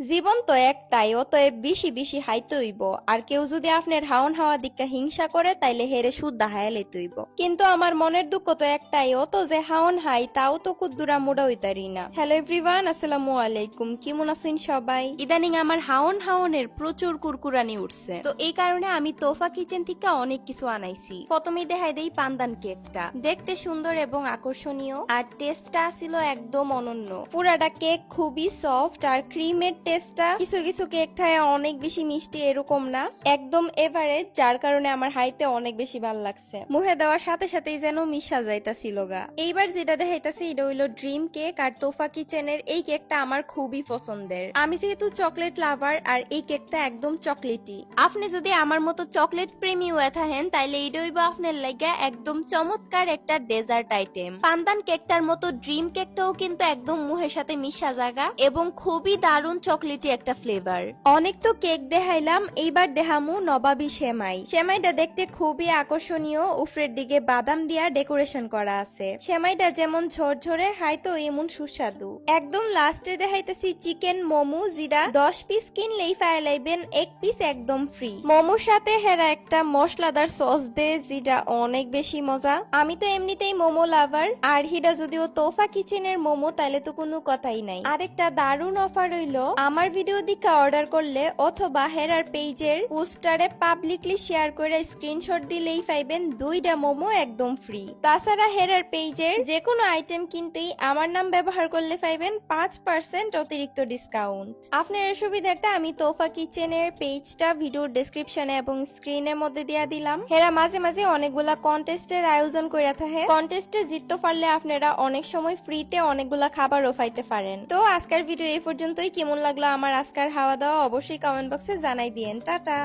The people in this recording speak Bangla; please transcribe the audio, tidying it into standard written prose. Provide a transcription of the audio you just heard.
জীবন তো একটাই, অতএব বেশি বেশি হাইতে হইব। আর কেউ যদি আপনার হাওন হাওয়া দিককা হিংসা করে তাইলে হেরে শুদ্ধা হায়ালে তৈব। কিন্তু আমার মনের দুঃখ তো একটাই, অত যে হাওন হাই তাও তো কুদ্দুরা মুড়া হইতারি না। হ্যালো এভরিওয়ান, আসসালামু আলাইকুম। কেমন আছেন সবাই? ইদানিং আমার হাওন হাওনের প্রচুর কুরকুরানি উঠছে, তো এই কারণে আমি তোফা কিচেন থেকে অনেক কিছু আনাইছি। প্রথমেই দেখাই দেই পান্দান কেকটা। দেখতে সুন্দর এবং আকর্ষণীয়, আর টেস্টটা ছিল একদম অনন্য। পুরাটা কেক খুবই সফট, আর ক্রিমের টেস্টটা কিছু কিছু কেক থাকে অনেক বেশি মিষ্টি, এরকম না, একদম এভারেজ, যার কারণে আমার হাইতে অনেক বেশি ভালো লাগছে। মুখে দেওয়ার সাথে সাথেই যেন মিশা যাইতাছিল গা। এইবার যেটা দেখাইতাছি এটা হইলো ড্রিম কেক, আর তোফা কিচেনের এই কেকটা আমার খুবই পছন্দের। আমি যেহেতু চকলেট লাভার, আর এই কেকটা একদম চকলেটি। আপনি যদি আমার মতো চকলেট প্রেমী হয়ে থাকেন তাইলে এটা হইব আপনার লাগা একদম চমৎকার একটা ডেজার্ট আইটেম। পান্দান কেকটার মতো ড্রিম কেকটাও কিন্তু একদম মুখের সাথে মিশা জায়গা এবং খুবই দারুণ চকলেটি একটা ফ্লেভার। অনেক তো কেক দেখাইলাম, এইবার দেখামু নবাবী সেমাই। সেমাইটা দেখতে খুবই আকর্ষণীয়, উপরের দিকে বাদাম দিয়া ডেকোরেশন করা আছে। সেমাইটা যেমন ঝরঝরে হাইতো এমন সুস্বাদু। একদম লাস্টে দেখাইতেছি চিকেন মোমো, যেটা 10 পিস কিনলেই ফাইলাইবেন 1 পিস একদম ফ্রি। মোমোর সাথে হেরা একটা মশলাদার সস দে, যেটা অনেক বেশি মজা। আমি তো এমনিতেই মোমো লাভার, আর হিডা যদিও তোফা কিচেনের মোমো তাইলে তো কোনো কথাই নাই। আরেকটা দারুণ অফার হইলো, আমার ভিডিও দিকে অর্ডার করলে অথবা হেরার পেজের পোস্টারে পাবলিকলি শেয়ার করে স্ক্রিনশট দিলেই পাইবেন 2টা মোমো একদম ফ্রি। তাছাড়া হেরার পেজের যে কোনো আইটেম কিনতেই আমার নাম ব্যবহার করলে পাইবেন 5% অতিরিক্ত ডিসকাউন্ট। আপনার এই সুবিধাটা আমি তোফা কিচেনের পেজটা ভিডিওর ডেসক্রিপশনে এবং স্ক্রিনের মধ্যে দিয়া দিলাম। হেরা মাঝে মাঝে অনেকগুলা কন্টেস্টের আয়োজন করে থাকে, কন্টেস্টে জিততে পারলে আপনারা অনেক সময় ফ্রিতে অনেকগুলা খাবারও পাইতে পারেন। তো আজকের ভিডিও এই পর্যন্তই। কেমন লাগলো আমার আজকের হাওয়া দাওয়া অবশ্যই কমেন্ট বক্সে জানাই দিয়েন। টাটা।